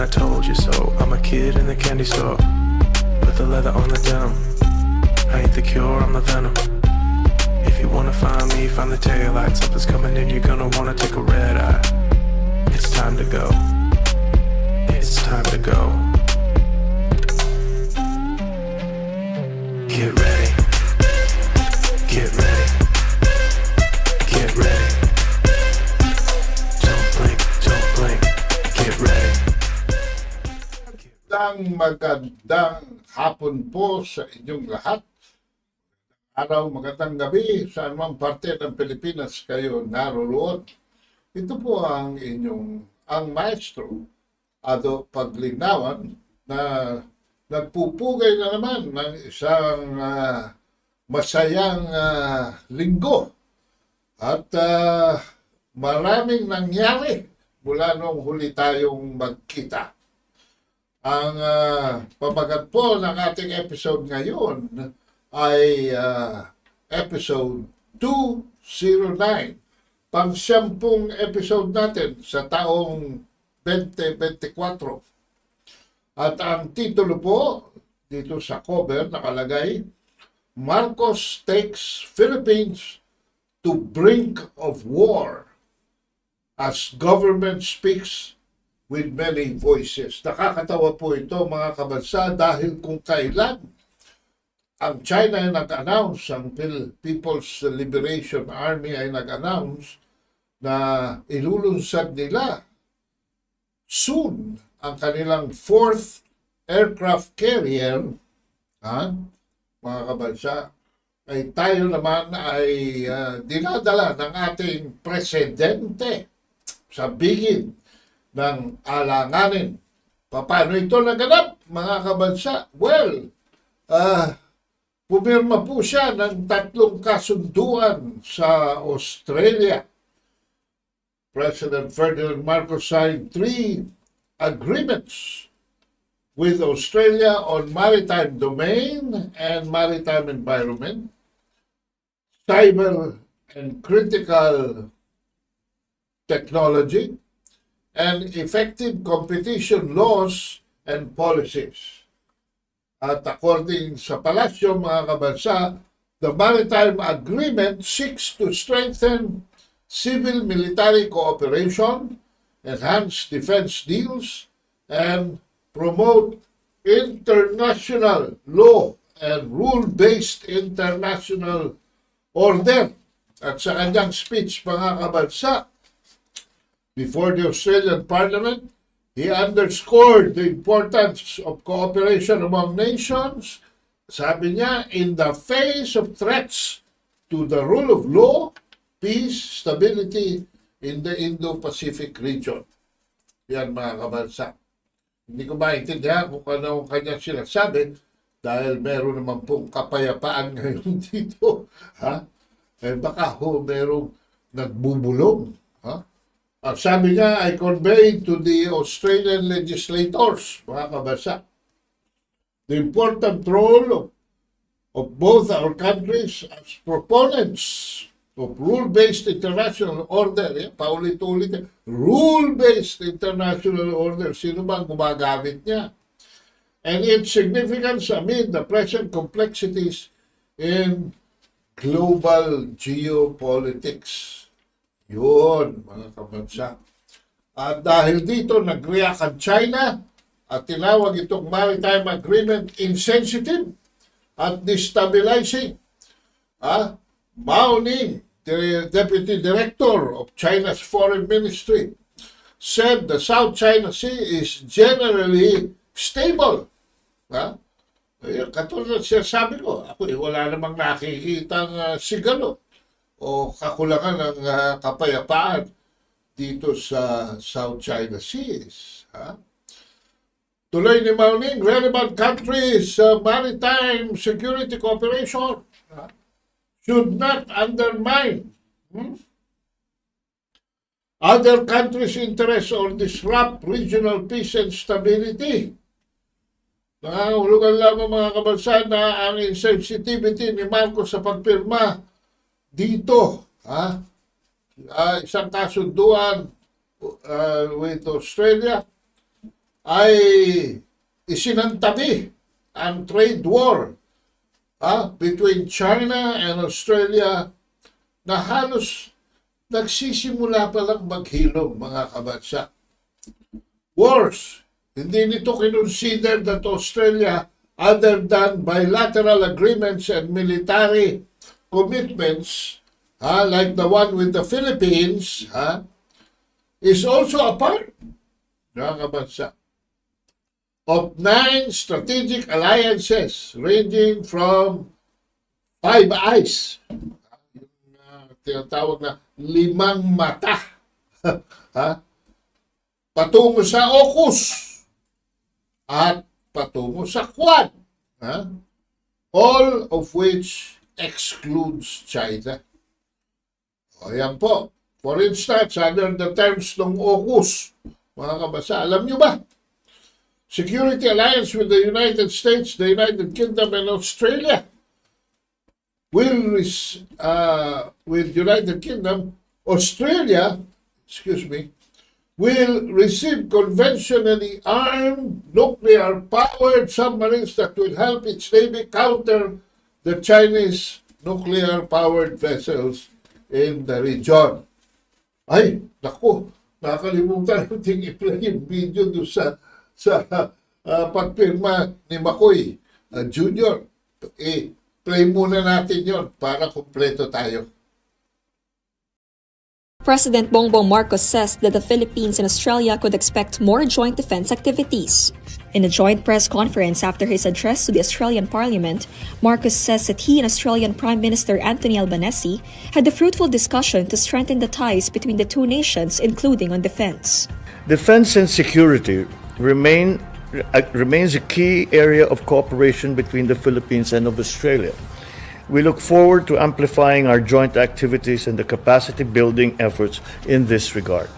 and I told you so. I'm a kid in the candy store with the leather on the denim. I ain't the cure, I'm the venom. If you wanna find me, find the taillight. Something's coming in, you're gonna wanna take a red eye. It's time to go. It's time to go. Get ready. Get ready. Get ready. Don't blink, don't blink. Get ready. Magandang hapon po sa inyong lahat. Araw, magandang gabi sa anumang parte ng Pilipinas kayo naroroon. Ito po ang Maestro, Paglinawan, na nagpupugay na naman ng isang masayang linggo. At maraming nangyari mula nung huli tayong magkita. Ang pamagat po ng ating episode ngayon ay episode 209. Pang-10 episode natin sa taong 2024. At ang titulo po dito sa cover nakalagay, Marcos takes Philippines to brink of war as government speaks with many voices. Nakakatawa po ito mga kabansa dahil kung kailan ang China ay nag-announce, ang People's Liberation Army ay nag-announce na ilulunsad nila soon ang kanilang 4th aircraft carrier, mga kabansa, ay tayo naman ay dinadala ng ating presidente sa bigid ng alanganin. Paano ito naganap, mga kabansa? Well, pumirma po siya ng 3 kasunduan sa Australia. President Ferdinand Marcos signed 3 agreements with Australia on maritime domain and maritime environment, cyber and critical technology, and effective competition laws and policies. At according sa Palasyo, mga kabansa, the Maritime Agreement seeks to strengthen civil-military cooperation, enhance defense deals, and promote international law and rule-based international order. At sa kanyang speech, mga kabansa, before the Australian Parliament, he underscored the importance of cooperation among nations. Sabi niya, in the face of threats to the rule of law, peace, stability in the Indo-Pacific region. Yan mga kabansa. Hindi ko maintindihan kung ano ang kanya sinasabi dahil meron naman pong kapayapaan ngayon dito. Eh baka merong nagbubulong. Sabi nga, I conveyed to the Australian legislators, mga kabasa, the important role of both our countries as proponents of rule-based international order. Paulit-ulit, rule-based international order. Sino ba gumagamit niya? And its significance amid the present complexities in global geopolitics. Yun, mga kabansa. At dahil dito, nag-react ang China at tinawag itong Maritime Agreement insensitive at destabilizing. Mao Ning, the Deputy Director of China's Foreign Ministry, said the South China Sea is generally stable. Katulad siya sabi ko, ako wala namang nakikitang sigalo o kakulangan ng kapayapaan dito sa South China Seas. Tuloy ni Mao Ning, relevant countries maritime security cooperation should not undermine other countries' interests or disrupt regional peace and stability. Nangangahulugan lamang mga kabansa na ang insensitivity ni Marcos sa pagpirma dito, isang kasunduan with Australia ay isinantabi ang trade war between China and Australia na halos nagsisimula pa lang maghilom, mga kabansa. Wars, hindi nito kinonsider that Australia, other than bilateral agreements and military commitments, like the one with the Philippines, is also a part, mga kabansa, of 9 strategic alliances ranging from Five Eyes, yung tinatawag na 5 mata, patungo sa AUKUS at patungo sa Quad, all of which excludes China. O yan po. For instance, under the terms ng AUKUS, mga kabasa, alam nyo ba? Security alliance with the United States, the United Kingdom, and Australia. With United Kingdom, Australia, will receive conventionally armed, nuclear-powered submarines that will help its Navy counter the Chinese nuclear-powered vessels in the region. Ay, naku, nakalimutan natin i-play yung video doon sa pagpirma ni McCoy Jr. Play muna natin yon para kumpleto tayo. President Bongbong Marcos says that the Philippines and Australia could expect more joint defense activities. In a joint press conference after his address to the Australian Parliament, Marcos says that he and Australian Prime Minister Anthony Albanese had a fruitful discussion to strengthen the ties between the two nations, including on defense. Defense and security remains a key area of cooperation between the Philippines and of Australia. We look forward to amplifying our joint activities and the capacity-building efforts in this regard.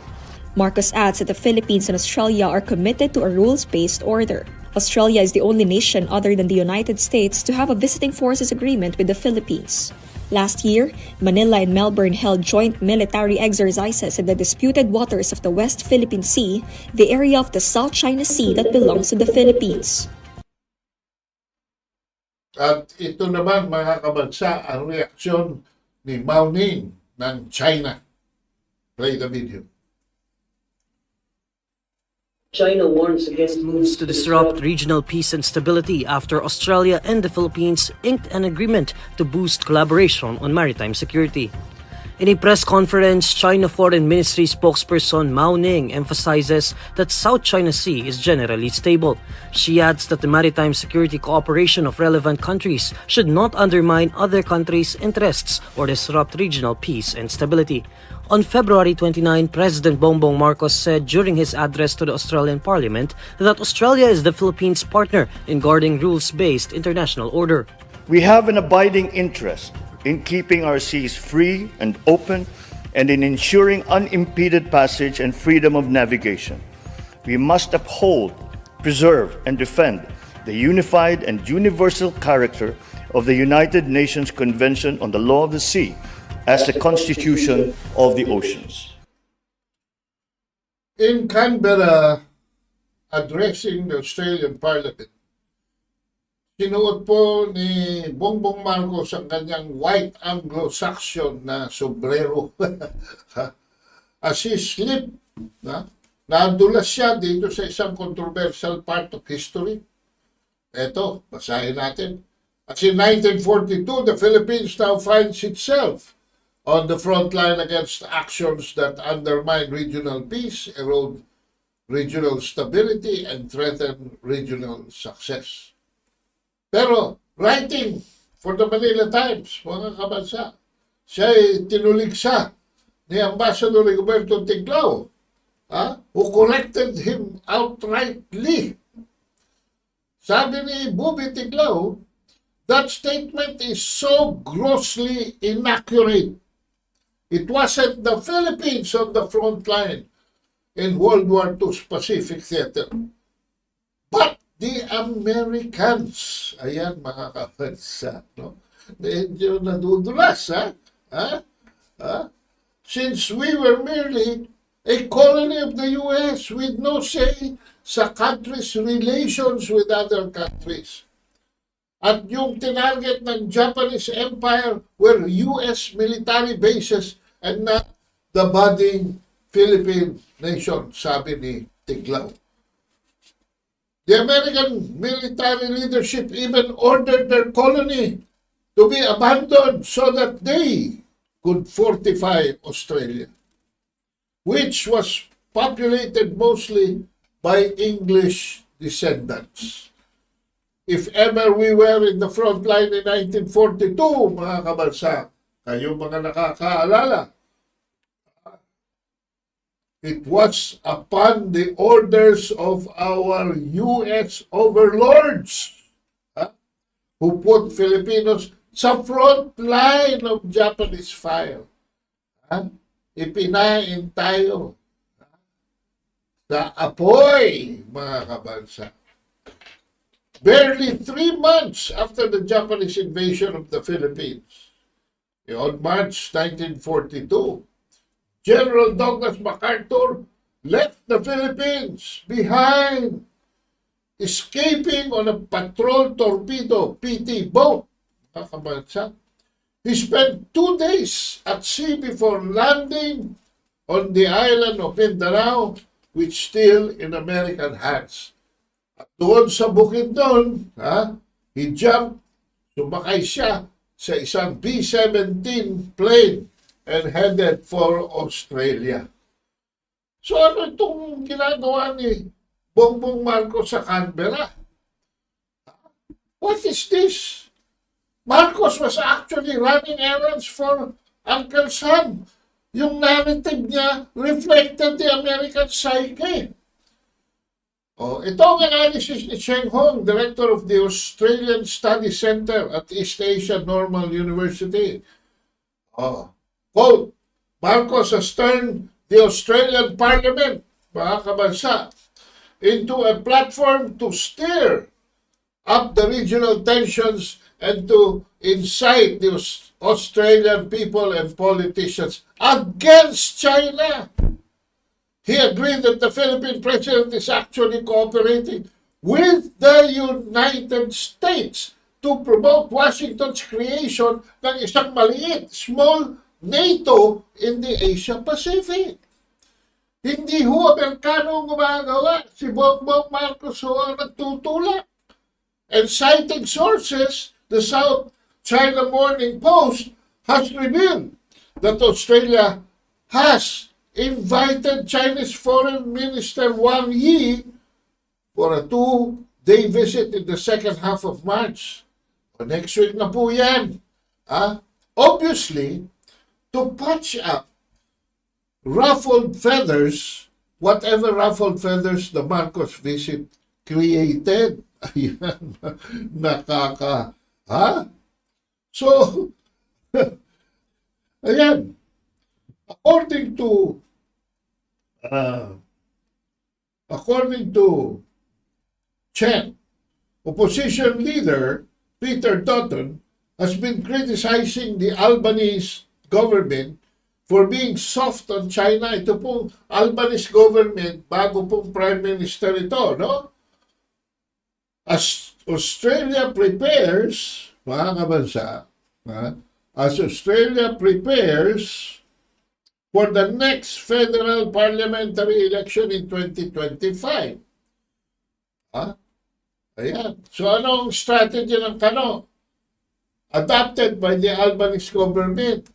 Marcos adds that the Philippines and Australia are committed to a rules-based order. Australia is the only nation other than the United States to have a visiting forces agreement with the Philippines. Last year, Manila and Melbourne held joint military exercises in the disputed waters of the West Philippine Sea, the area of the South China Sea that belongs to the Philippines. At ito naman, mga kabansa, ang reaksyon ni Mao Ning ng China. Play the video. China warns against moves to disrupt regional peace and stability after Australia and the Philippines inked an agreement to boost collaboration on maritime security. In a press conference, China Foreign Ministry spokesperson Mao Ning emphasizes that South China Sea is generally stable. She adds that the maritime security cooperation of relevant countries should not undermine other countries' interests or disrupt regional peace and stability. On February 29, President Bongbong Marcos said during his address to the Australian Parliament that Australia is the Philippines' partner in guarding rules-based international order. We have an abiding interest in keeping our seas free and open and in ensuring unimpeded passage and freedom of navigation. We must uphold, preserve, and defend the unified and universal character of the United Nations Convention on the Law of the Sea as the Constitution of the Oceans. In Canberra, addressing the Australian Parliament, sinuot po ni Bongbong Marcos ang kanyang white Anglo-Saxon na sombrero. As he slipped, nadulas siya dito sa isang controversial part of history. Eto, basahin natin. As in 1942, the Philippines now finds itself on the front line against actions that undermine regional peace, erode regional stability, and threaten regional success. Pero, writing for the Manila Times, mga kabansa, siya'y tinuligsa ni Ambassador Rigoberto Tiglao, who corrected him outrightly. Sabi ni Bubi Tiglao, that statement is so grossly inaccurate. It wasn't the Philippines on the front line in World War II's Pacific Theater, but the Americans. Ayan, mga kabansa, no? Medyo nadudulas, Since we were merely a colony of the US with no say sa country's relations with other countries. At yung tinarget ng Japanese Empire were US military bases and not the budding Philippine nation, sabi ni Tiglaw. The American military leadership even ordered their colony to be abandoned so that they could fortify Australia, which was populated mostly by English descendants. If ever we were in the front line in 1942, mga kabansa, kayo mga nakakaalala, it was upon the orders of our U.S. overlords who put Filipinos sa front line of Japanese fire. Ipinain tayo sa apoy, mga kabansa. Barely 3 months after the Japanese invasion of the Philippines, on March 1942, General Douglas MacArthur left the Philippines behind, escaping on a patrol torpedo PT boat. He spent 2 days at sea before landing on the island of Mindanao, which still in American hands. At doon sa bukid doon, he jumped, sumakay siya sa isang B-17 plane and headed for Australia. So ano itong ginagawa ni Bongbong Marcos sa Canberra? What is this? Marcos was actually running errands for Uncle Sam. Yung narrative niya reflected the American psyche. Ito ang analysis ni Cheng Hong, director of the Australian Study Center at East Asia Normal University. Quote, Marcos has turned the Australian Parliament, mga kabansa, into a platform to stir up the regional tensions and to incite the Australian people and politicians against China. He agreed that the Philippine president is actually cooperating with the United States to promote Washington's creation ng isang maliit, small NATO in the Asia-Pacific. Hindi ho Amerikano gumagawa. Si Bongbong Marcos ho ang nagtutulak. And citing sources, the South China Morning Post has revealed that Australia has invited Chinese Foreign Minister Wang Yi for a 2-day visit in the second half of March. Next week na po yan. Obviously, to patch up ruffled feathers, whatever ruffled feathers the Marcos visit created. Ayan, So, ayan, according to Chen, opposition leader Peter Dutton has been criticizing the Albanese government for being soft on China. Ito pong Albanese government, bago pong Prime Minister ito, no? As Australia prepares, mga kabansa, as Australia prepares for the next federal parliamentary election in 2025. Ayan. So anong strategy ng Kano? Adopted by the Albanese government.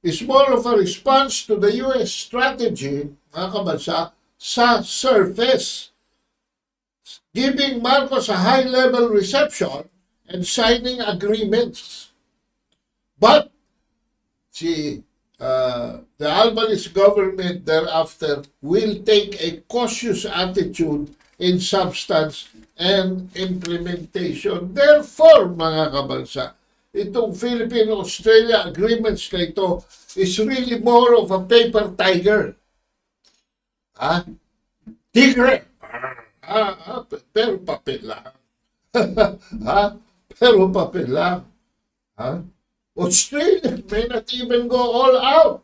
Is more of a response to the U.S. strategy, mga kabansa, sa surface, giving Marcos a high-level reception and signing agreements. But the Albanese government thereafter will take a cautious attitude in substance and implementation. Therefore, mga kabansa, itong Philippine-Australia agreements na ito is really more of a paper tiger. Tigre! Pero papel lang. Pero papel lang. Australia may not even go all out.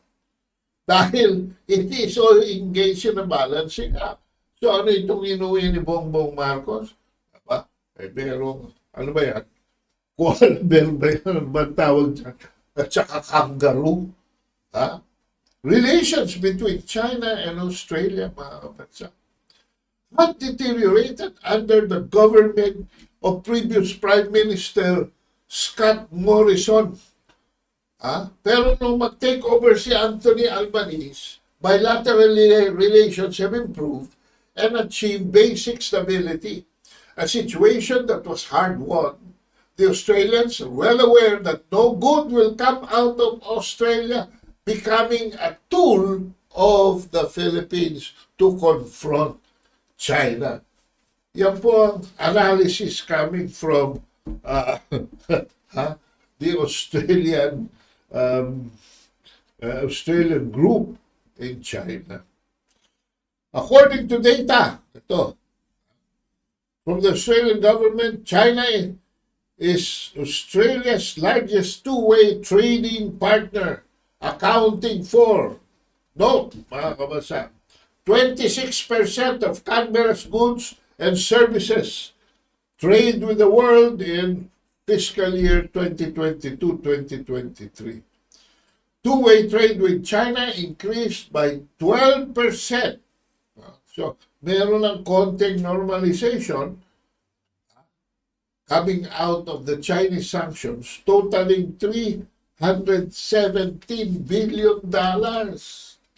Dahil it is all engaged in a balancing act. So ano itong inuwi ni Bongbong Marcos? Aba, merong, ano ba yan? Koala bear ba yan? Ano ba tawag dyan? At saka kangaroo. Ha? Relations between China and Australia, mga kabansa, had deteriorated under the government of previous Prime Minister Scott Morrison. Pero nung mag-take over si Anthony Albanese, bilateral relations have improved and achieved basic stability, a situation that was hard-won. The Australians are well aware that no good will come out of Australia becoming a tool of the Philippines to confront China. Yan po ang analysis coming from the Australian group in China. According to data, ito, from the Australian government, China is Australia's largest two-way trading partner, accounting for, note, mga kabasa, 26% of Canberra's goods and services trade with the world in fiscal year 2022-2023. Two-way trade with China increased by 12%. So, meron ng konting normalization coming out of the Chinese sanctions, totaling $317 billion.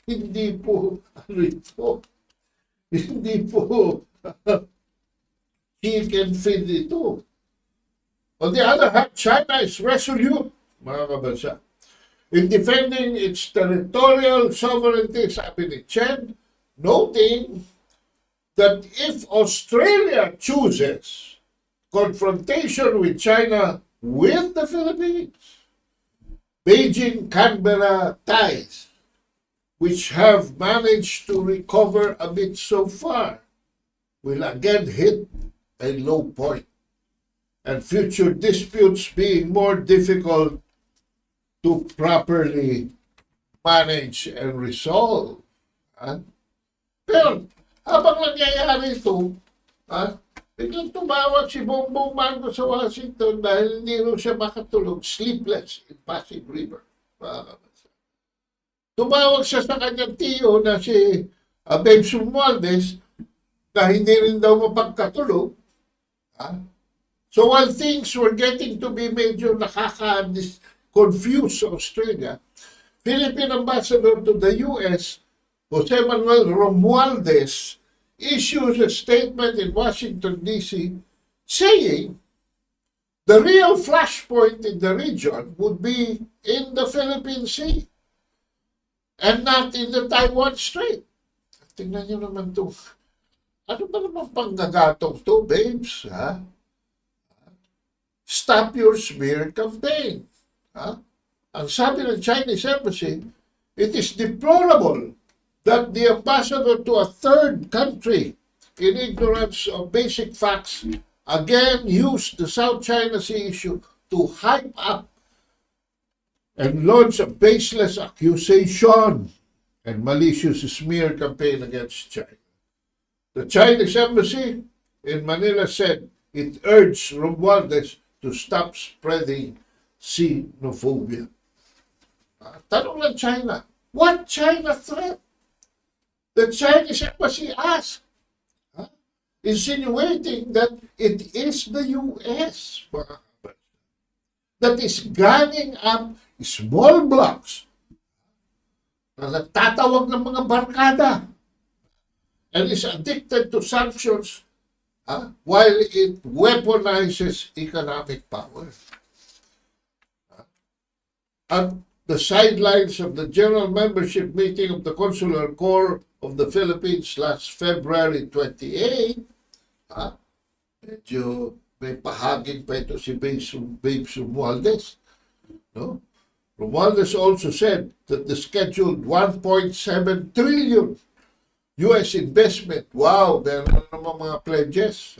Hindi po, ano ito? Hindi po chicken feed ito. On the other hand, China is resolute, mga kabansa, in defending its territorial sovereignty, sabi ni Chen, noting that if Australia chooses confrontation with China with the Philippines, Beijing-Canberra ties, which have managed to recover a bit so far, will again hit a low point, and future disputes being more difficult to properly manage and resolve. Pero, habang nangyayari ito, biglang tumawag si Bongbong Marcos sa Washington dahil hindi rin siya makatulog, sleepless in Pasig River. Tumawag siya sa kanyang tiyo na si Babe Sumualdez na hindi rin daw mapagkatulog. So while things were getting to be medyo nakaka-confuse sa Australia, Philippine Ambassador to the U.S., Jose Manuel Romualdez, issues a statement in Washington, D.C., saying the real flashpoint in the region would be in the Philippine Sea and not in the Taiwan Strait. Tingnan nyo naman ito. Ano ba naman panggagatong to, babes? Stop your smear campaign. Ang sabi ng Chinese Embassy, it is deplorable that the ambassador to a third country in ignorance of basic facts again used the South China Sea issue to hype up and launch a baseless accusation and malicious smear campaign against China. The Chinese Embassy in Manila said it urged Romualdez to stop spreading xenophobia. Tanong ng China, what China threat? The Chinese Embassy asked, insinuating that it is the U.S. that is gunning up small blocks na nagtatawag ng mga barkada and is addicted to sanctions while it weaponizes economic power. At the sidelines of the General Membership Meeting of the Consular Corps of the Philippines last February 28, medyo may pahaging pa ito si Babe Sumualdez. No? Romualdez also said that the scheduled 1.7 trillion U.S. investment, wow, meron naman mga pledges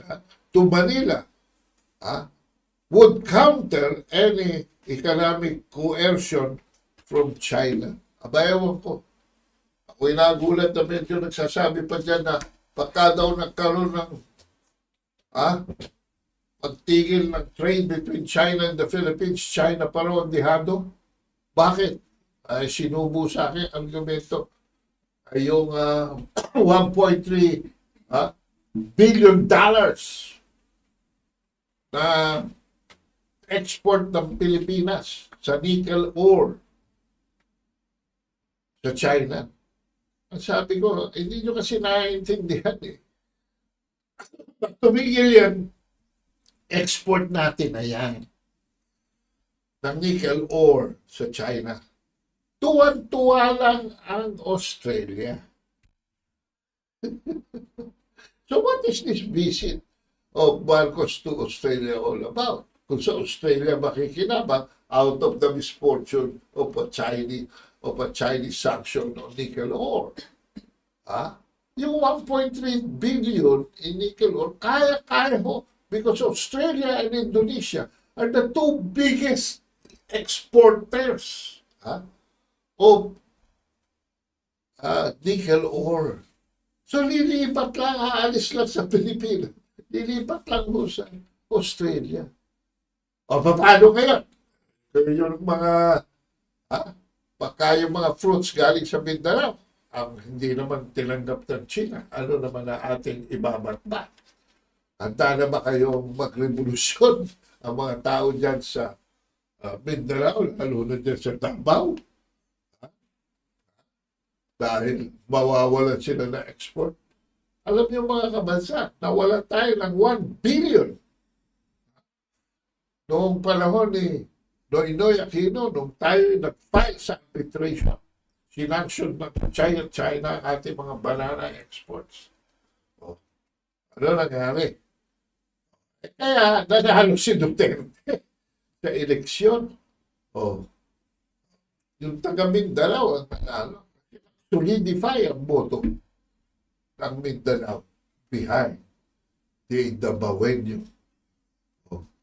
to Manila, would counter any economic coercion from China. Abayawan ko, Ako'y nagulat na medyo nagsasabi pa dyan na pagka daw nagkaroon ng pagtigil ng trade between China and the Philippines, China pa raw ang dihado. Bakit? Ay sinubo sa akin ang argumento ay yung 1.3 billion dollars na export ng Pilipinas sa nickel ore sa China. Ang sabi ko, hindi nyo kasi naiintindihan eh. Pag tumigil yan, export natin na yan ng nickel ore sa China. Tuwan-tuwa lang ang Australia. So what is this visit of Marcos to Australia all about? Kung sa Australia makikinabang out of the misfortune of a Chinese sanction on nickel ore. Yung 1.3 billion in nickel ore, kaya-kaya ho, because Australia and Indonesia are the two biggest exporters of nickel ore. So lilipat lang, aalis lang sa Pilipinas. Lilipat lang mo sa Australia. O paano ngayon? Yung mga baka yung mga fruits galing sa Mindanao, ang hindi naman tinanggap ng China, ano naman na ating ibabatba? Handa na ba kayong magrevolusyon ang mga tao dyan sa Mindanao, lalo na dyan sa Davao? Dahil mawawalan sila na export. Alam niyo mga kabansa, nawala tayo ng 1 billion. Noong panahon ni Noynoy Aquino, nung tayo nag-file sa arbitration, sinanction ng China ang ating mga banana exports. Ano nangyari? Kaya nanalo si Duterte sa eleksyon. Yung taga Mindanao ang nanalo. Solidify ang boto ng Mindanao behind the Dabawenyo.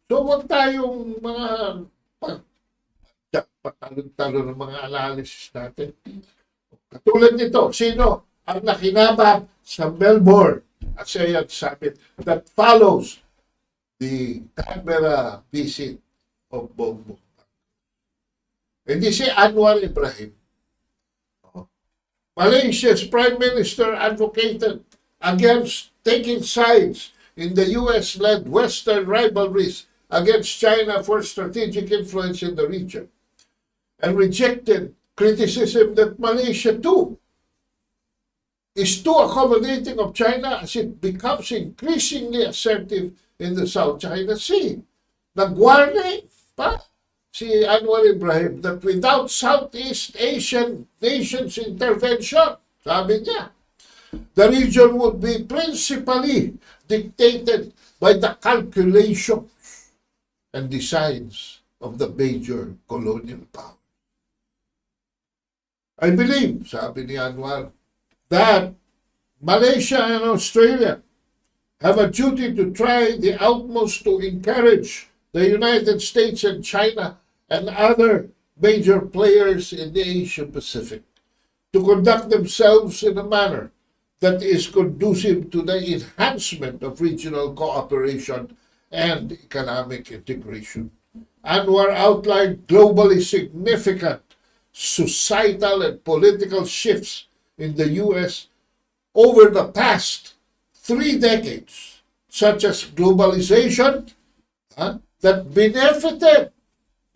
So huwag tayong mga patalon-talon ng mga analysis natin. Katulad nito, sino ang nakinabang sa Melbourne ASEAN Summit that follows the Canberra visit of Bongbong? Hindi si Anwar Ibrahim. Malaysia's Prime Minister advocated against taking sides in the US-led Western rivalries against China for strategic influence in the region, and rejected criticism that Malaysia too is too accommodating of China as it becomes increasingly assertive in the South China Sea. Nag-warning pa si Anwar Ibrahim that without Southeast Asian nations intervention, sabi niya, the region would be principally dictated by the calculations and designs of the major colonial power. I believe, sabi ni Anwar, that Malaysia and Australia have a duty to try the utmost to encourage the United States and China and other major players in the Asian Pacific to conduct themselves in a manner that is conducive to the enhancement of regional cooperation and economic integration. Anwar outlined globally significant societal and political shifts in the U.S. over the past 3 decades, such as globalization that benefited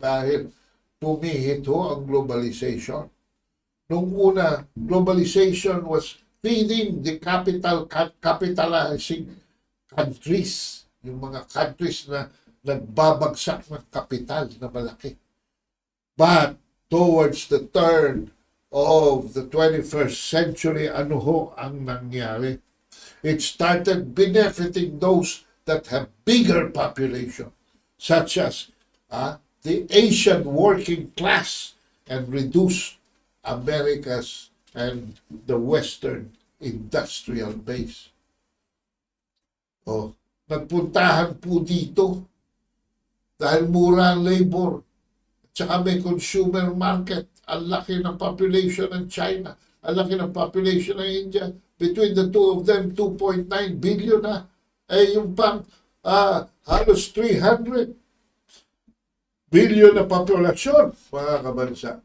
dahil tumihito ang globalization. Nung una, globalization was feeding the capitalizing countries, yung mga countries na nagbabagsak ng kapital na malaki. But towards the turn of the 21st century, ano ho ang nangyari? It started benefiting those that have bigger population, such as the Asian working class, and reduced America's and the Western industrial base. Nagpuntahan po dito dahil mura ang labor at saka may consumer market. Ang laki ng population ng China. Ang laki ng population ng India. Between the two of them, 2.9 billion na. Yung pang halos 300 billion na populasyon, mga kabansa,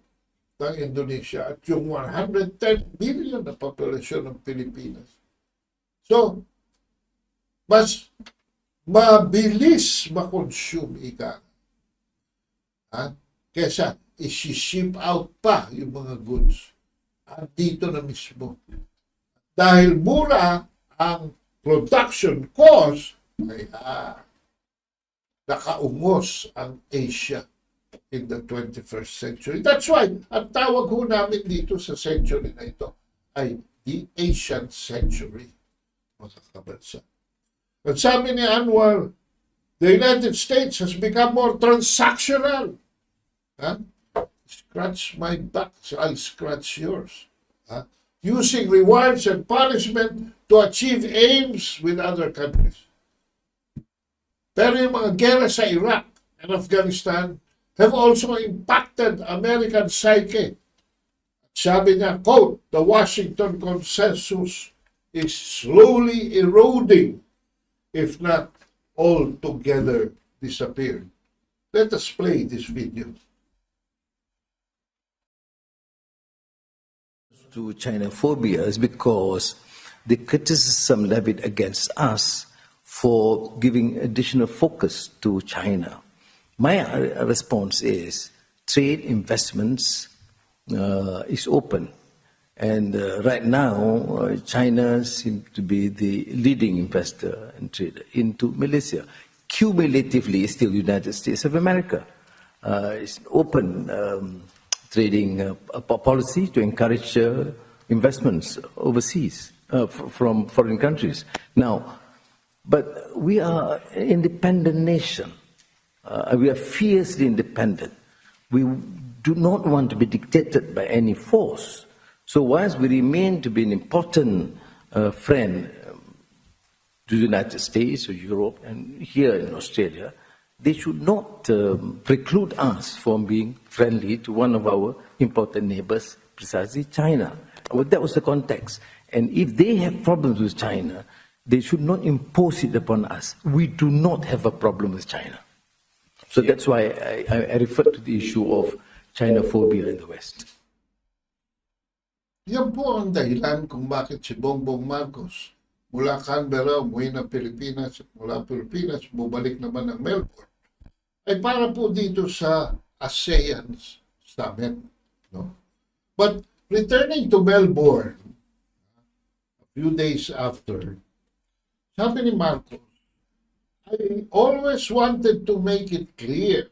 ng Indonesia. At yung 110 billion na populasyon ng Pilipinas. So, mas mabilis makonsume ika. Kesa isi-ship out pa yung mga goods. Dito na mismo. Dahil mura ang production cost, ay nakaungos ang Asia in the 21st century. That's why, ang tawag ho namin dito sa century na ito ay the Asian century, mga kabansa. At sabi ni Anwar, the United States has become more transactional. Scratch my back, I'll scratch yours. Using rewards and punishment to achieve aims with other countries. Pero yung mga gera sa Iraq and Afghanistan have also impacted American psyche. Sabi niya, quote, the Washington consensus is slowly eroding, if not altogether disappeared. Let us play this video. To China-phobia is because the criticism levied against us for giving additional focus to China. My response is trade investments is open. And right now, China seems to be the leading investor and trader into Malaysia. Cumulatively, still United States of America. It's open trading policy to encourage investments overseas from foreign countries. Now, but we are an independent nation. We are fiercely independent. We do not want to be dictated by any force. So whilst we remain to be an important friend to the United States or Europe and here in Australia, they should not preclude us from being friendly to one of our important neighbors, precisely China. Well, that was the context. And if they have problems with China, they should not impose it upon us. We do not have a problem with China. So that's why I refer to the issue of China-phobia in the West. Yan po ang dahilan kung bakit si Bongbong Marcos mula Canberra, umuwi ng Pilipinas, at mula Pilipinas, bubalik naman ng Melbourne, ay para po dito sa ASEAN Summit. No? But returning to Melbourne, a few days after, sabi ni Marcos, I always wanted to make it clear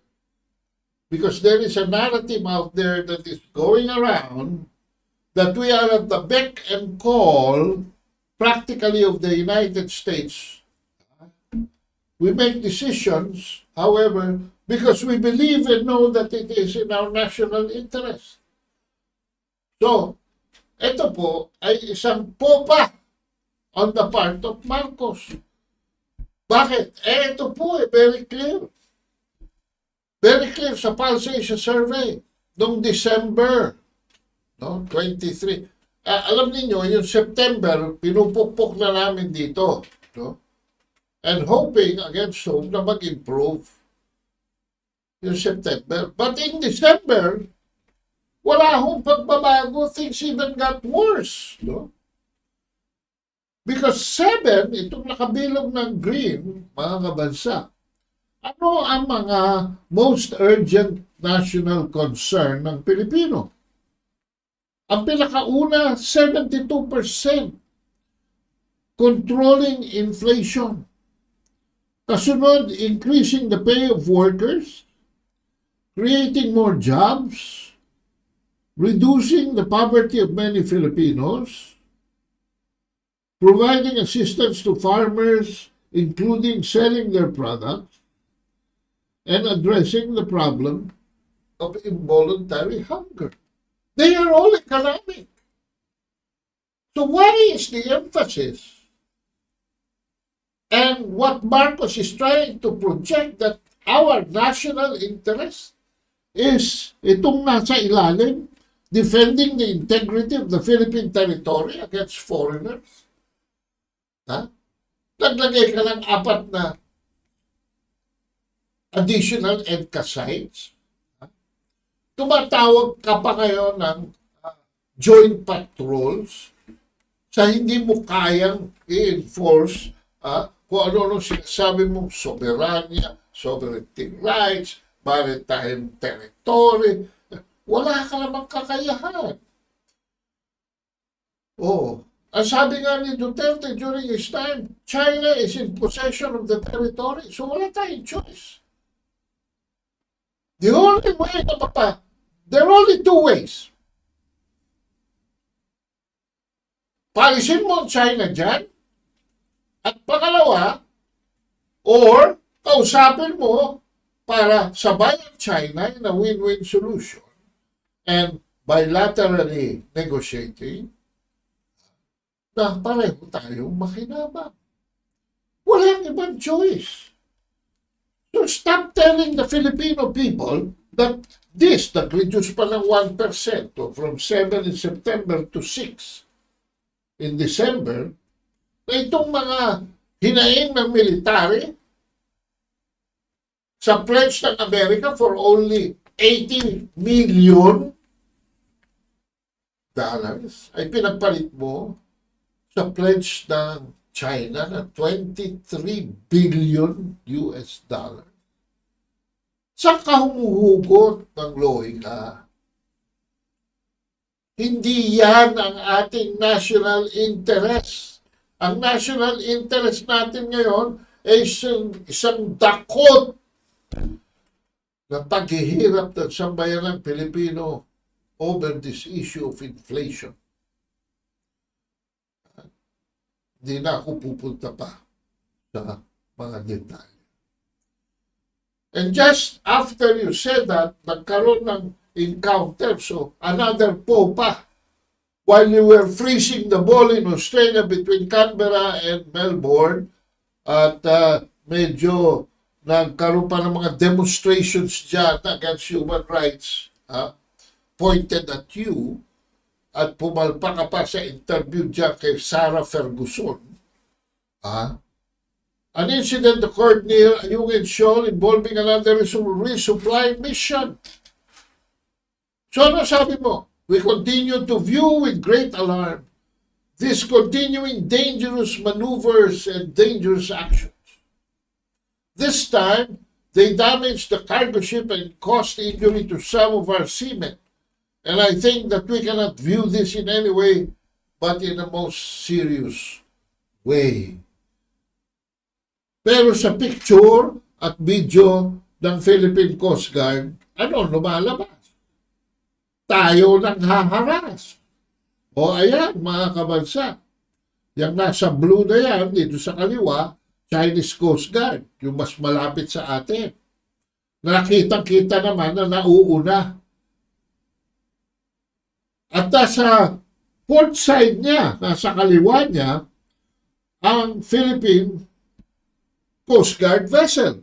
because there is a narrative out there that is going around that we are at the beck and call practically of the United States. We make decisions, however, because we believe and know that it is in our national interest. So, ito po ay isang popa on the part of Marcos. Bakit? Ito po very clear. Very clear sa Pulse Asia Survey noong December 23. Alam niyo yung September, pinupukpok na namin dito. No? And hoping against hope na mag-improve yung September. But in December, wala akong pagbabago. Things even got worse. No? Because 7, itong nakabilog ng green, mga kabansa, ano ang mga most urgent national concern ng Pilipino? Ang pinakauna, 72%. Controlling inflation. Kasunod, increasing the pay of workers, creating more jobs, reducing the poverty of many Filipinos, providing assistance to farmers, including selling their products, and addressing the problem of involuntary hunger. They are all economic. So why is the emphasis? And what Marcos is trying to project that our national interest is itong nasa ilalim, defending the integrity of the Philippine territory against foreigners. Ha? Naglagay ka ng 4 na additional EDCA sites. Tumatawag ka pa ngayon ng joint patrols sa hindi mo kayang i-enforce kung ano-ano sinasabi mong soberanya, sovereignty rights, maritime territory. Wala ka namang kakayahan. Ang sabi nga ni Duterte during his time, China is in possession of the territory. So wala tayong choice. The only way na there are only 2 ways. Palisin mo ang China dyan. At pangalawa, or kausapin mo para sabay ang China in a win-win solution and bilaterally negotiating na pareho tayong makinabang. Walang ibang choice. So stop telling the Filipino people that this, nag-reduce pa ng 1% from 7 in September to 6 in December, na itong mga hinaing ng military sa pledge ng Amerika for only $80 million ay pinagpalit mo sa pledge ng China na $23 billion. Saan ka humuhugot ng lohika? Hindi yan ang ating national interest. Ang national interest natin ngayon ay isang dakot na paghihirap ng sambayanang Pilipino over this issue of inflation. Hindi na ako pupunta pa sa mga detalye. And just after you said that, nagkaroon ng encounter, so another pa. While you were freezing the ball in Australia between Canberra and Melbourne, at medyo nagkaroon pa ng mga demonstrations dyan against human rights, pointed at you, at pumalpa ka pa sa interview dyan kay Sarah Ferguson, an incident occurred near Ayungin Shoal involving another resupply mission. So ano sabi mo? We continue to view with great alarm these continuing dangerous maneuvers and dangerous actions. This time, they damaged the cargo ship and caused injury to some of our seamen. And I think that we cannot view this in any way but in the most serious way. Pero sa picture at video ng Philippine Coast Guard, ano lumalabas? Tayo nang haharas. O ayan, mga kabansa, yung nasa blue na yan, dito sa kaliwa, Chinese Coast Guard, yung mas malapit sa atin. Nakita-kita naman na nauuna. At nasa port side niya, nasa kaliwa niya, ang Philippine Coast Guard vessel.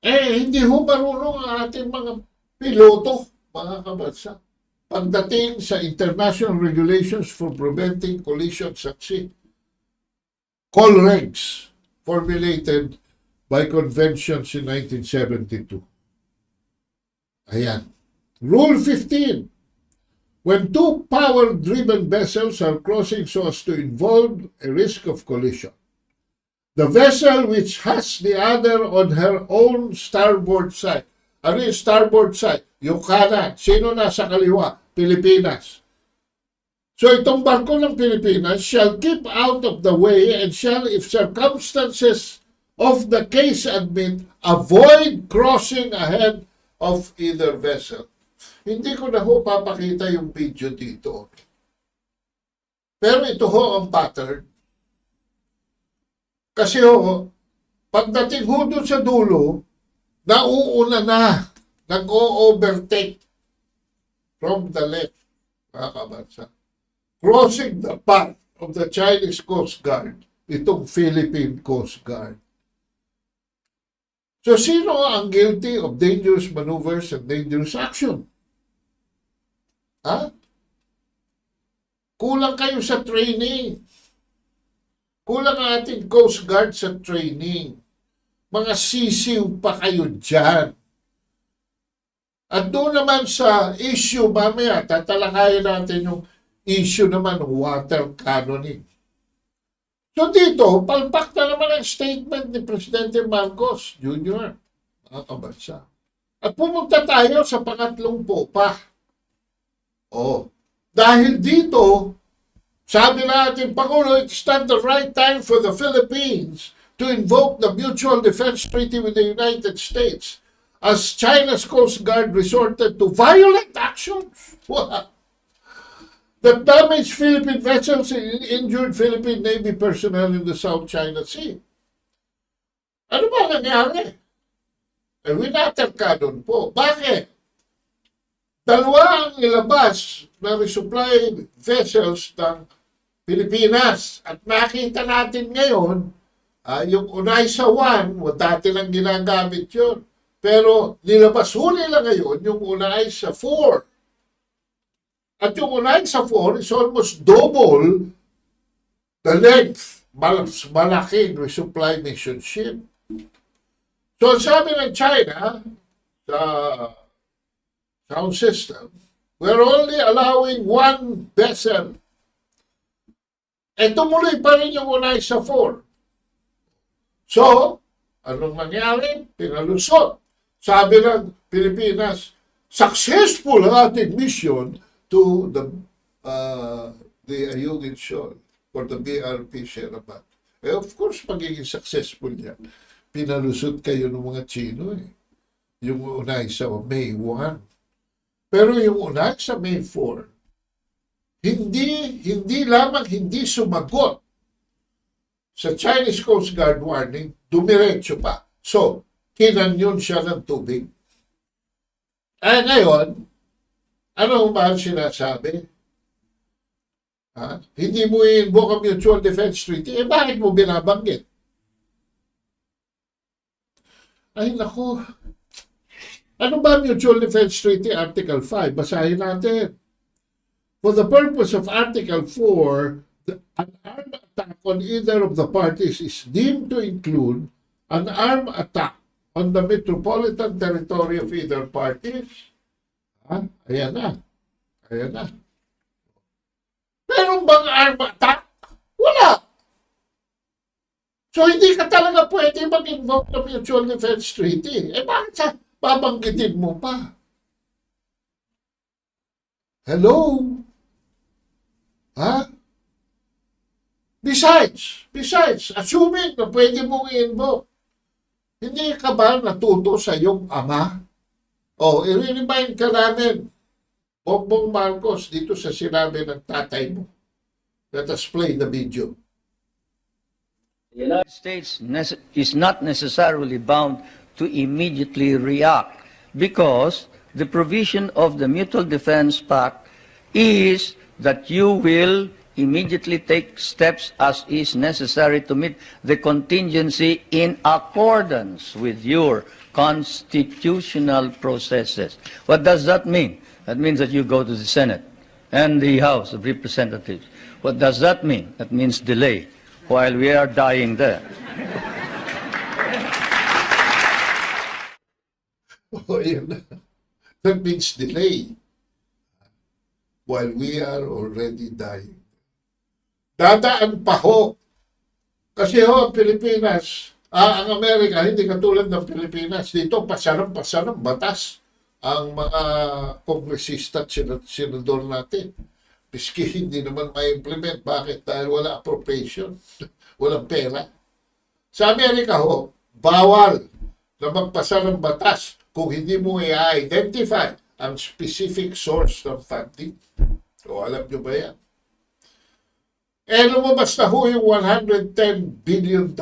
Hindi ho marunong ang ating mga piloto, mga kabansa, pagdating sa international regulations for preventing collisions at sea. COLREGs, formulated by conventions in 1972. Ayan. Rule 15. When two power-driven vessels are crossing so as to involve a risk of collision, the vessel which has the other on her own starboard side. Ano yung starboard side? Yung kanan. Sino nasa kaliwa? Pilipinas. So itong barko ng Pilipinas shall keep out of the way and shall, if circumstances of the case admit, avoid crossing ahead of either vessel. Hindi ko na ho papakita yung video dito. Pero ito ho ang pattern. Kasi ho, pagdating ho doon sa dulo, nauuna na, nag-o-overtake from the left, mga kabansa. Crossing the path of the Chinese Coast Guard, itong Philippine Coast Guard. So, sino ang guilty of dangerous maneuvers and dangerous action? Ha? Kulang kayo sa training. Kulang ang ating Coast Guard sa training. Mga sisiw pa kayo dyan. At doon naman sa issue, mamaya, tatalakayin natin yung issue naman ng water cannoning. So dito, palpak na naman ang statement ni Presidente Marcos Jr., mga kabansa. At pumunta tayo sa pangatlong popa. Dahil dito, sabi natin, Pangulo, it's not the right time for the Philippines to invoke the Mutual Defense Treaty with the United States as China's Coast Guard resorted to violent actions that damaged Philippine vessels and injured Philippine Navy personnel in the South China Sea. Ano ba nangyari? Winater cannon po. Bakit? Dalawa ang ilabas na resupply vessels ng Pilipinas. At nakita natin ngayon, yung Unaysa 1, dati lang ginagamit yun. Pero nilabas huli lang ngayon yung Unaysa 4. At yung Unaysa 4 is almost double the length. Malaking resupply mission ship. So sabi ng China sa sound system, we're only allowing one vessel. Tumuloy pa rin yung Unaysa 4. So, anong nangyari? Pinalusot. Sabi ng Pilipinas, successful ang ating mission to the Ayungin Shoal for the BRP Sherabat. Of course, magiging successful yan. Pinalusot kayo ng mga Chino Yung Unaysa May 1. Pero yung Unaysa May 4, hindi lamang hindi sumagot sa Chinese Coast Guard warning, dumiretso pa. So, kinanyon siya ng tubig. Ngayon, ano ba ang sinasabi? Hindi mo i-invoke ang Mutual Defense Treaty, bakit mo binabanggit? Ay, naku. Ano ba Mutual Defense Treaty Article 5? Basahin natin. For the purpose of Article 4, an armed attack on either of the parties is deemed to include an armed attack on the metropolitan territory of either parties. Ayan na. Meron bang armed attack? Wala. So, hindi ka talaga pwede mag-invoke ng Mutual Defense Treaty. Bakit babanggitin mo pa? Hello? Besides, assuming na pwede mong i-invoke, hindi ka ba natuto sa iyong ama? I-remind ka namin, Bongbong Marcos, dito sa sinabi ng tatay mo. Let us play the video. The United States is not necessarily bound to immediately react because the provision of the Mutual Defense Pact is that you will immediately take steps as is necessary to meet the contingency in accordance with your constitutional processes. What does that mean? That means that you go to the Senate and the House of Representatives. What does that mean? That means delay while we are dying there. That means delay while we are already dying. Dadaan pa ho. Kasi ang Pilipinas, ang Amerika, hindi katulad ng Pilipinas. Dito, pasaram batas ang mga kongresista at senador natin. Piski hindi naman ma-implement. Bakit? Dahil wala appropriation. Walang pera. Sa Amerika ho, bawal na magpasa ng batas kung hindi mo i-identify ang specific source ng funding. So, alam nyo ba yan? Lumabas na ho yung $110 billion.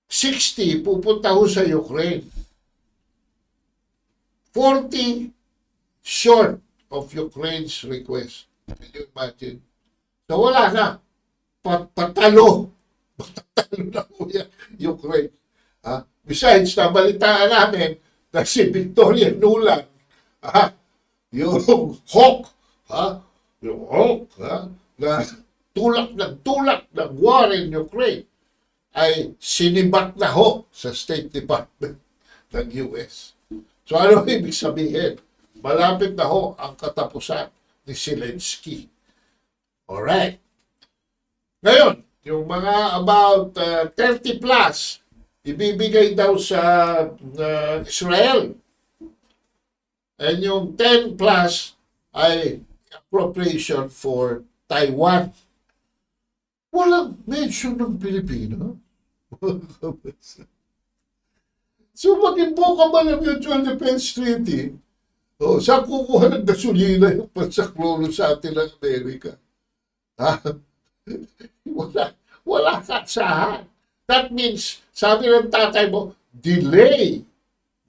60 pupunta ho sa Ukraine. 40 short of Ukraine's request. Can you imagine? So wala na. Patalo. Patalo na ho yan, Ukraine. Besides, nabalitaan namin na si Victoria Nuland, yung Hawk, yung Hawk, na tulak ng war in Ukraine, ay sinibat na ho sa State Department ng US. So ano ibig sabihin? Malapit na ho ang katapusan ni Zelensky. Alright. Ngayon, yung mga about 30 plus, ibibigay daw sa Israel. And yung 10 plus ay appropriation for Taiwan. Walang mention ng Pilipino. So mag-imbo ka ba ng Mutual Defense Treaty? Saan kukuha ng gasolina yung pansaklolo sa atin ng Amerika? Wala katsahan. That means, sabi ng tatay mo, delay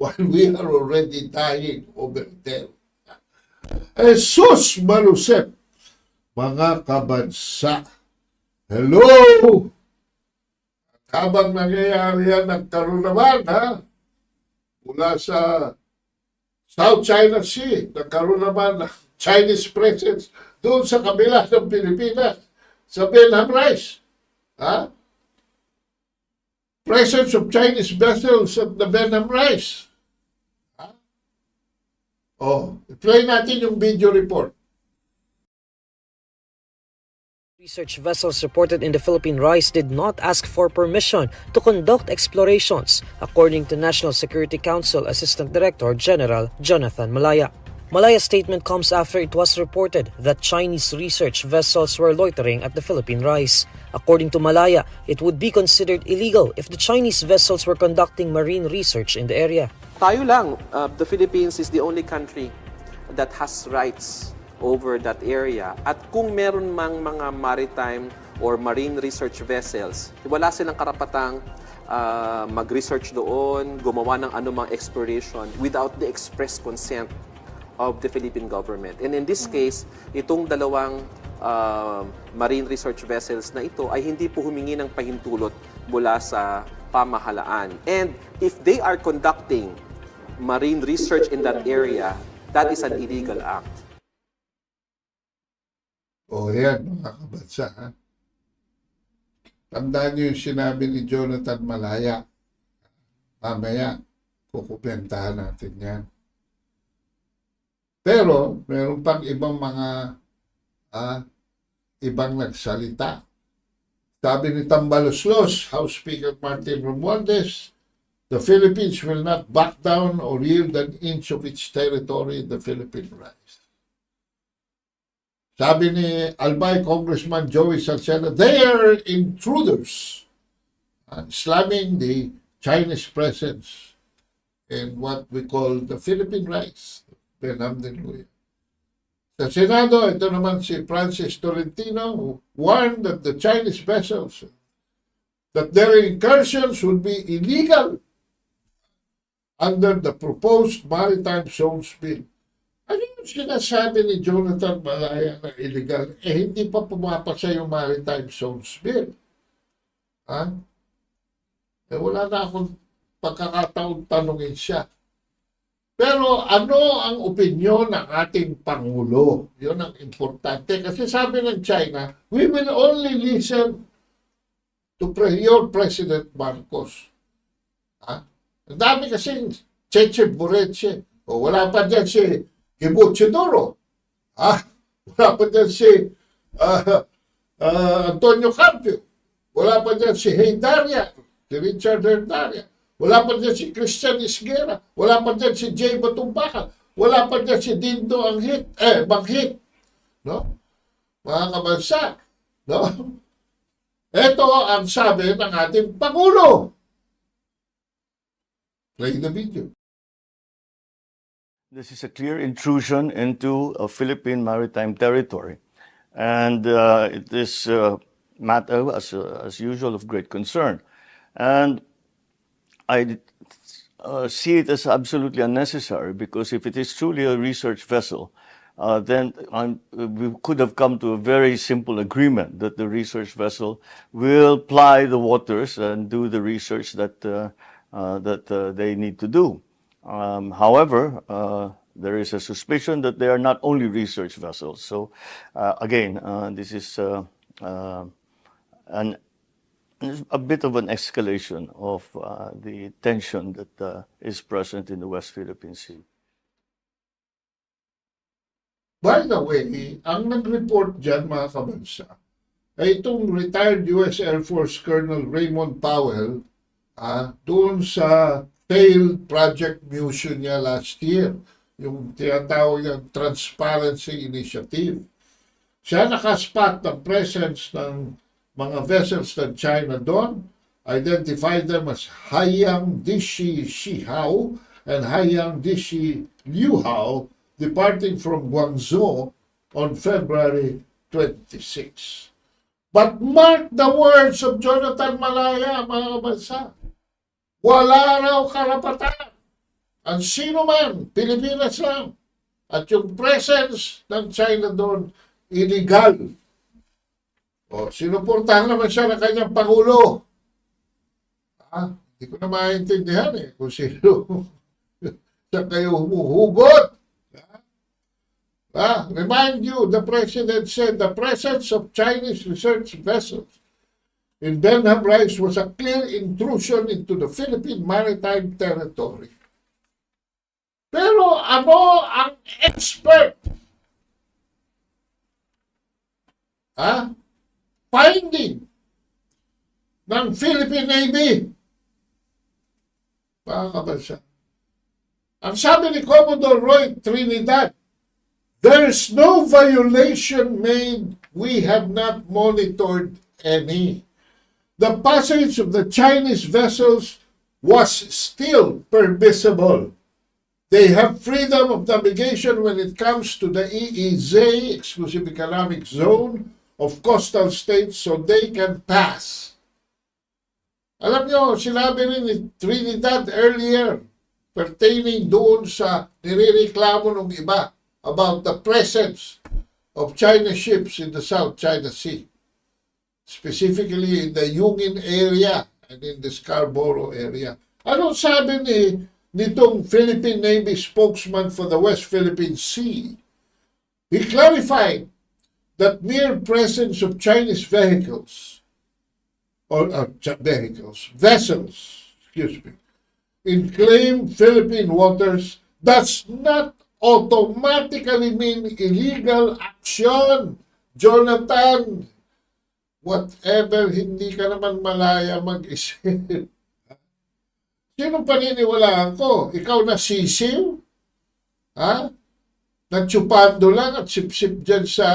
while we are already dying over there. Jesus Marusep, mga kabansa. Hello! At habang nangyayari yan, nagkaroon naman, mula sa South China Sea, nagkaroon naman ng Chinese presence doon sa kabila ng Pilipinas, sa Benham Rice. Presence of Chinese vessels at the Benham Rice. Play natin yung video report. Research vessels reported in the Philippine Rice did not ask for permission to conduct explorations, according to National Security Council Assistant Director General Jonathan Malaya. Malaya's statement comes after it was reported that Chinese research vessels were loitering at the Philippine Rice. According to Malaya, it would be considered illegal if the Chinese vessels were conducting marine research in the area. Tayo lang, the Philippines is the only country that has rights over that area. At kung meron mang mga maritime or marine research vessels, wala silang karapatang mag-research doon, gumawa ng anumang exploration without the express consent of the Philippine government. And in this case, itong dalawang marine research vessels na ito ay hindi po humingi ng pahintulot mula sa pamahalaan. And if they are conducting marine research in that area, that is an illegal act. Yan, mga kabansa. Tandaan niyo yung sinabi ni Jonathan Malaya. Mamaya, kukupentahan natin yan. Pero, meron pang ibang mga ibang nagsalita. Sabi ni Tambaloslos, House Speaker Martin Romualdez, the Philippines will not back down or yield an inch of its territory in the Philippine Rice. Sabi ni Albay Congressman Joey Salceda, they are intruders, slamming the Chinese presence in what we call the Philippine Rice. Benham din Luya. Sa Senado, ito naman si Francis Tolentino, who warned that the Chinese vessels, that their incursions would be illegal under the proposed Maritime Zones Bill. Ano yung sinasabi ni Jonathan Malaya na illegal? Hindi pa pumapasa yung Maritime Zones Bill. Wala na akong pagkakataon tanungin siya. Pero ano ang opinyon ng ating Pangulo? Yun ang importante. Kasi sabi ng China, we will only listen to your President Marcos. Ang dami kasing Cheche Bureche. Wala pa dyan si Gibuchidoro. Wala pa dyan si Antonio Carpio. Wala pa dyan si Heydaria, si Richard Heydaria. Wala pa dyan si Christian Isguera. Wala pa dyan si Jay Batumbaka. Wala pa dyan si Dindo Banghit. No? Mga kabansa. No? Ito ang sabi ng ating Pangulo. Play the video. This is a clear intrusion into a Philippine maritime territory. And it is a matter, as usual, of great concern. And I see it as absolutely unnecessary, because if it is truly a research vessel, then we could have come to a very simple agreement that the research vessel will ply the waters and do the research that they need to do. However, there is a suspicion that they are not only research vessels. So, again, this is an a bit of an escalation of the tension that is present in the West Philippine Sea. By the way, ang nag-report dyan, mga kabansa, ay itong retired US Air Force Colonel Raymond Powell doon sa failed project mission niya last year, yung tinatawag yung Transparency Initiative. Siya nakaspot ng presence ng mga vessels ng China doon, identified them as Haiyang Dishi Shihao and Haiyang Dishi Liuhao, departing from Guangzhou on February 26. But mark the words of Jonathan Malaya, mga bansa. Wala raw karapatan ang sino man, Pilipinas lang. At yung presence ng China doon, illegal. O, sinuportahan naman siya ng kanyang Pangulo. Hindi ko na maintindihan kung sino siya kayo humuhugot. Remind you, the President said the presence of Chinese research vessels in Benham Rise was a clear intrusion into the Philippine maritime territory. Pero ano ang expert finding ng Philippine Navy? Mga kabansa. Ang sabi ni Commodore Roy Trinidad, there is no violation made. We have not monitored any. The passage of the Chinese vessels was still permissible. They have freedom of navigation when it comes to the EEZ, Exclusive Economic Zone, of coastal states, so they can pass. Alam nyo, sinabi rin ni Trinidad earlier, pertaining doon sa nirereklamo ng iba, about the presence of China ships in the South China Sea, specifically in the Yungin area and in the Scarborough area. Anong sabi nitong Philippine Navy spokesman for the West Philippine Sea? He clarified that mere presence of Chinese vessels, in claimed Philippine waters does not automatically mean illegal action. Jonathan, whatever, hindi ka naman malaya mag-isip. Sinong paniniwalaan ko? Ikaw na sisiw? Nagtsupando lang at sip-sip dyan sa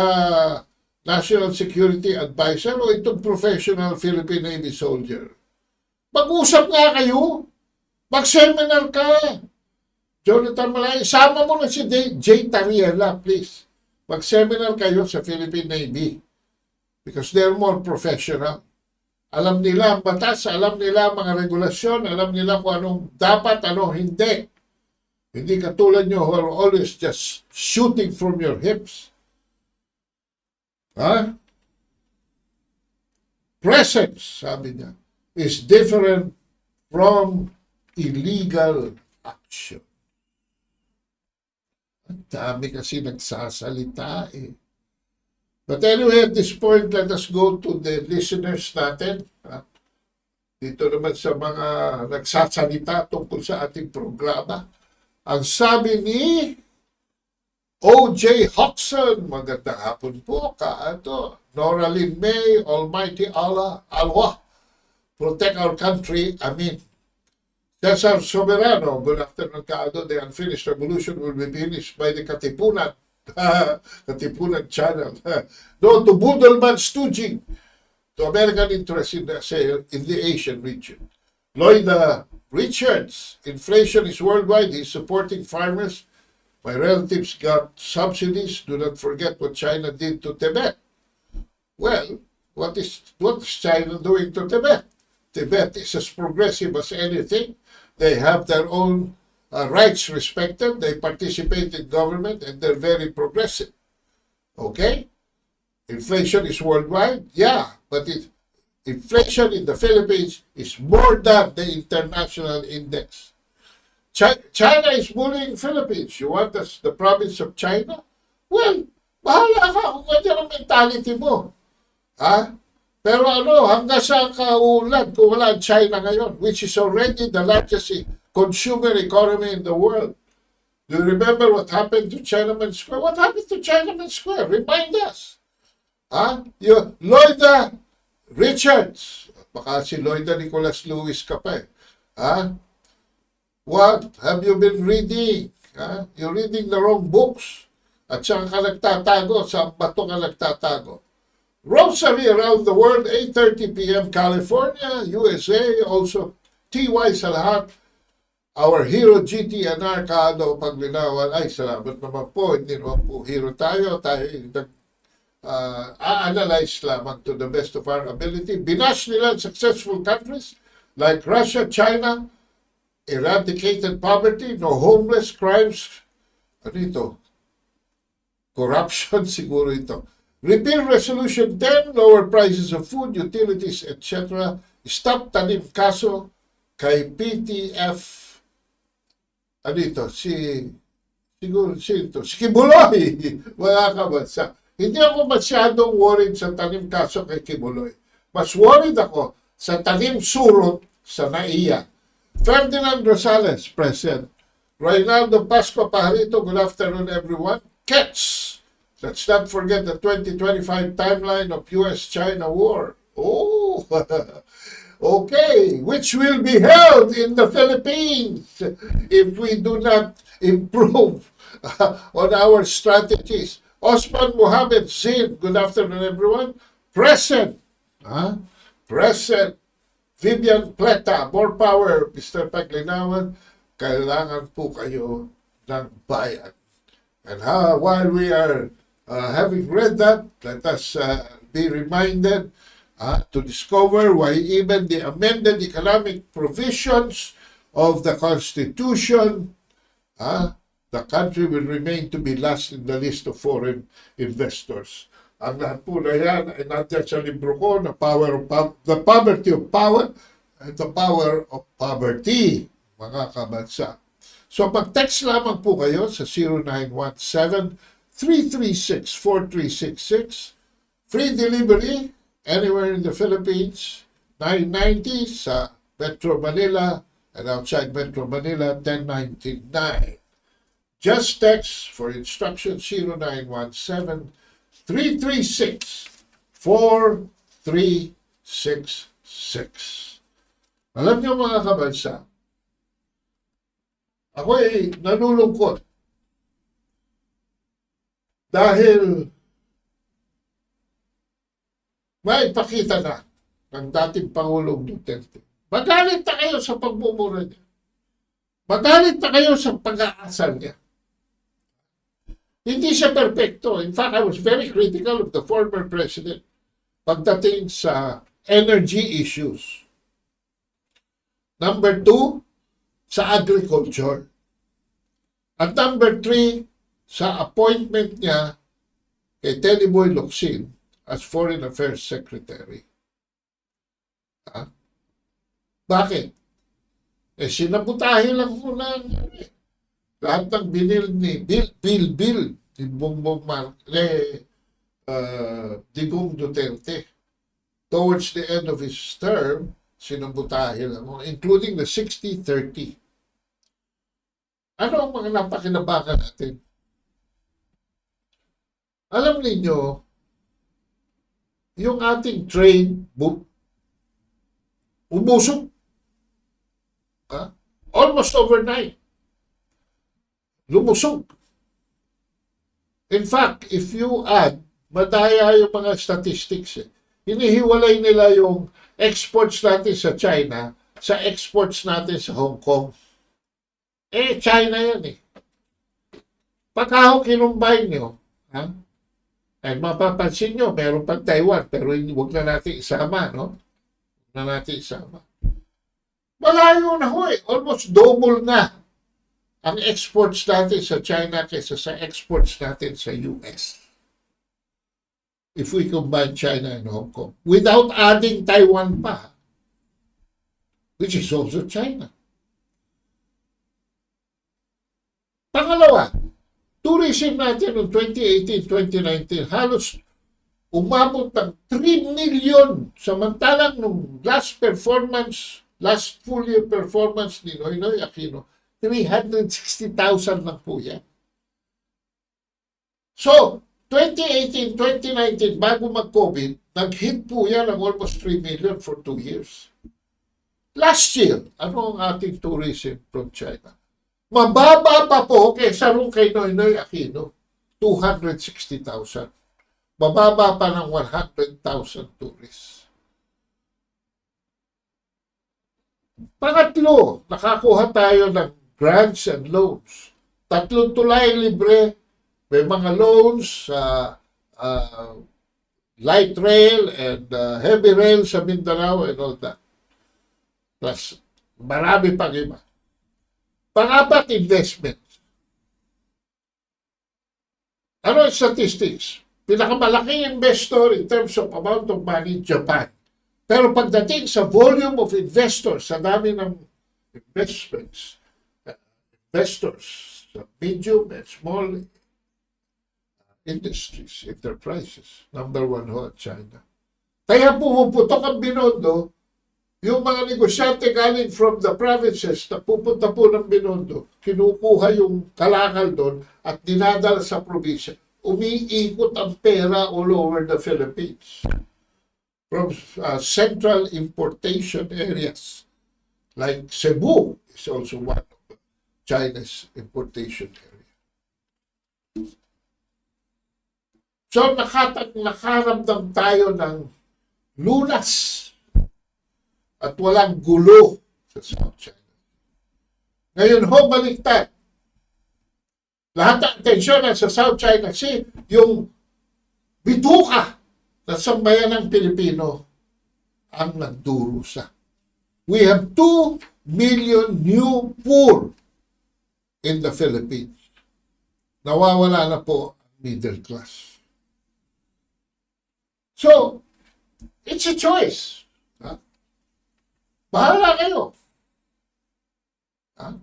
National Security Advisor o itong professional Philippine Navy soldier? Mag-usap nga kayo. Mag-seminar ka. Jonathan Malaya, sama mo na si Jay Tariela, please. Mag-seminar kayo sa Philippine Navy because they're more professional. Alam nila ang batas, alam nila ang mga regulasyon, alam nila kung anong dapat, anong hindi. Hindi katulad nyo who are always just shooting from your hips. Presence, sabi niya, is different from illegal action. Ang dami kasi nagsasalita But anyway, at this point, let us go to the listeners natin. Dito naman sa mga nagsasalita tungkol sa ating programa. Ang sabi ni O.J. Hodgson, magandang hapon po, Noraline May, Almighty Allah, protect our country, amin. Cesar Soberano, good afternoon, the unfinished revolution will be finished by the Katipunan. Katipunan channel. No, to Budelman stooging to American interests in the Asian region. Lloyd Richards, inflation is worldwide. He's supporting farmers. My relatives got subsidies. Do not forget what China did to Tibet. Well, what is China doing to Tibet? Tibet is as progressive as anything. They have their own rights respected. They participate in government and they're very progressive. Okay? Inflation is worldwide? Yeah, but inflation in the Philippines is more than the international index. China is bullying Philippines. You want us the province of China? Well, bahala ka kung ganyan ang mentality mo. Ha? Pero ano, hanggang sa kaulad kung wala ang China ngayon, which is already the largest consumer economy in the world. Do you remember what happened to Tiananmen Square? What happened to Tiananmen Square? Remind us. Ha? Lloyda Richards. Baka si Lloyda Nicholas Lewis ka pa eh. Ha? What have you been reading? Ha? You're reading the wrong books. At saan ka nagtatago? Saan bato ka nagtatago? Rosary around the world, 8:30 p.m. California, USA, also TY sa lahat. Our hero GTNR Kado Paglinawan. Ay, salamat naman po. Hindi naman po hero tayo. Tayo a-analyze lamang to the best of our ability. Binash nila successful countries like Russia, China, eradicated poverty, no homeless, crimes, ano ito? Corruption siguro ito. Repeal Resolution 10, lower prices of food, utilities, etc. Stop tanim kaso kay PTF, ano ito? Siguro si Kibuloy, mga kabansa. Hindi ako masyadong worried sa tanim kaso kay Kibuloy. Mas worried ako sa tanim surot sa NAIA. Ferdinand Rosales, present. Reynaldo Pasco Pajarito, good afternoon everyone. Catch! Let's not forget the 2025 timeline of US-China war. Oh, okay, which will be held in the Philippines if we do not improve on our strategies. Osman Mohammed Zin, good afternoon everyone. Present. Present. Vivian Pleta, more power, Mr. Paglinawan. Kailangan po kayo ng bayan. And while we are having read that, let us be reminded to discover why even the amended economic provisions of the Constitution, the country will remain to be last in the list of foreign investors. Ang lahat po na yan ay nandiyan sa libro ko na The Poverty of Power and the Power of Poverty, mga kabansa. So mag-text lamang po kayo sa 0917-336-4366. Free delivery anywhere in the Philippines. 990 sa Metro Manila and outside Metro Manila, 1099. Just text for instructions 0917-336-4366. Alam niyo mga kabansa, ako ay nalulungkot dahil maipakita na ng dating Pangulong Duterte. Magalit na kayo sa pagmumura niya. Magalit na kayo sa pag-aasal niya. Hindi siya perfecto. In fact, I was very critical of the former president pagdating sa energy issues. Number 2, sa agriculture. At number 3, sa appointment niya kay Teddy Boy Locsin as Foreign Affairs Secretary. Bakit? Sinabutahin lang muna lahat ng binil ni Bill ni Bongbong Digong Duterte. Towards the end of his term, sinabutahin lang mo, including the 60-30. Ano ang mga napakinabangan natin? Alam niyo, yung ating trade book, umusok. Almost overnight. Lumusog. In fact, if you add, madaya yung mga statistics. Hinihiwalay nila yung exports natin sa China sa exports natin sa Hong Kong. China yan eh. Pagka ako kinumbine nyo, ay mapapansin nyo, meron pang Taiwan, pero huwag na natin isama, no? Huwag na natin isama. Malayo na ho eh. Almost double na ang exports natin sa China kaysa sa exports natin sa US. If we combine China and Hong Kong. Without adding Taiwan pa. Which is also China. Pangalawa, tourism natin noong 2018-2019 halos umabot ng 3 million. Samantalang nung last full year performance ni Noynoy Aquino, 360,000 lang po yan. So, 2018-2019, bago mag-COVID, nag-hit po yan ng almost 3 million for 2 years. Last year, ano ang ating tourism from China? Mababa pa po kaysa nung kay Noynoy Aquino, 260,000. Mababa pa ng 100,000 tourists. Pangatlo, nakakuha tayo ng grants and loans. 3 tulay libre. May mga loans sa light rail and heavy rail sa Mindanao and all that. Plus, marami pang iba. Pang-apat, investment. Ano ang statistics? Pinakamalaking investor in terms of amount of money, Japan. Pero pagdating sa volume of investors, sa dami ng investors, sa medium and small industries, enterprises, number 1 ho at China. Kaya pumuputok ang binondo, yung mga negosyante galing from the provinces na pupunta po ng binondo, kinukuha yung kalakal doon at dinadala sa probinsya. Umiikot ang pera all over the Philippines. From central importation areas like Cebu is also one of China's importation area. So nakaramdam tayo ng lunas at walang gulo sa South China. Ngayon ho, baliktad. Lahat ng atensyon sa South China Sea, yung bituka na sambayan ng Pilipino ang nagdurusa. We have 2 million new poor in the Philippines. Nawawala na po ang middle class. So, it's a choice. Ha? Bahala kayo. Ha?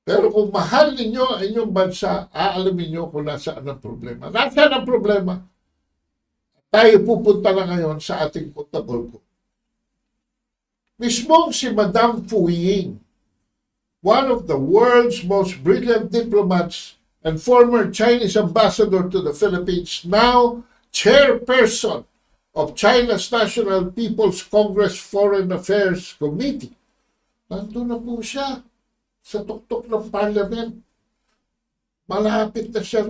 Pero kung mahal ninyo ang inyong bansa, aalamin nyo kung nasaan ang problema. Nasaan ang problema? Tayo pupunta na ngayon sa ating punta-bulgo. Mismong si Madame Fu Ying, one of the world's most brilliant diplomats and former Chinese ambassador to the Philippines, now chairperson of China's National People's Congress Foreign Affairs Committee. Nandun na po siya sa tuktok ng parliament. Malapit na siya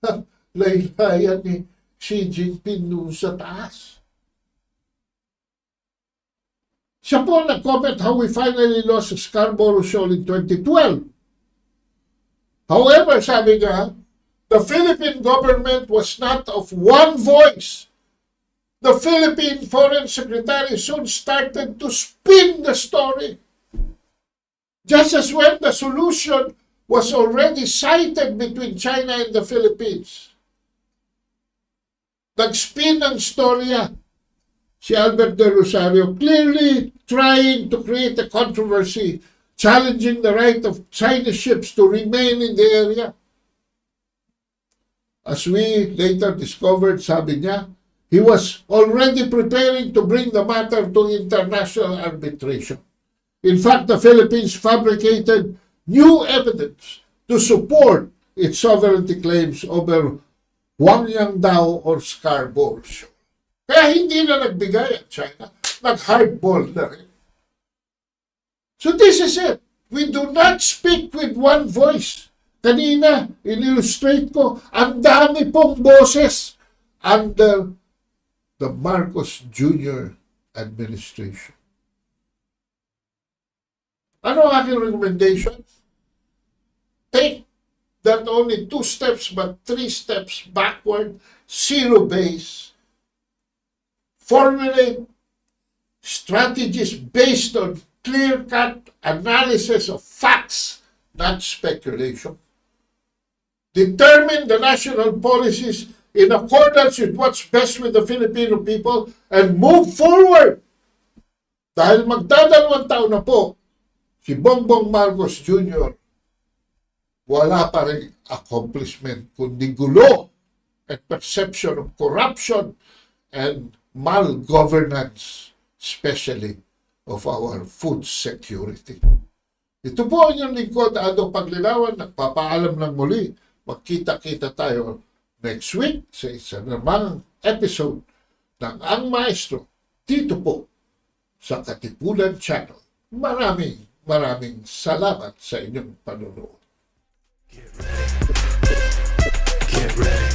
sa laylayan ni Xi Jinping noon sa taas. Siya po nag-comment how we finally lost Scarborough Shoal in 2012. However, sabi niya, the Philippine government was not of one voice. The Philippine Foreign Secretary soon started to spin the story. Just as when the solution was already sighted between China and the Philippines. Nag-spin ang storya si Albert de Rosario, clearly trying to create a controversy, challenging the right of Chinese ships to remain in the area. As we later discovered, sabi niya, he was already preparing to bring the matter to international arbitration. In fact, the Philippines fabricated new evidence to support its sovereignty claims over Huangyangdao or Scarborough Shoal. Kaya hindi na nagbigay ang China, nag-hardball na rin. So this is it. We do not speak with one voice. Kanina, in-illustrate ko, ang dami pong boses under the Marcos Jr. administration. Ano ang aking recommendation? Take not only 2 steps but 3 steps backward, zero base, formulate strategies based on clear-cut analysis of facts, not speculation. Determine the national policies in accordance with what's best with the Filipino people and move forward. Dahil magdadalawang taon na po si Bongbong Marcos Jr. wala pa rin accomplishment, kundi gulo and perception of corruption and malgovernance, especially of our food security. Ito po ang inyong lingkod, Ado Paglinawan, nagpapaalam ng muli. Magkita-kita tayo next week sa isa namang episode ng Ang Maestro dito po sa Katipunan Channel. Maraming salamat sa inyong panonood. Get ready.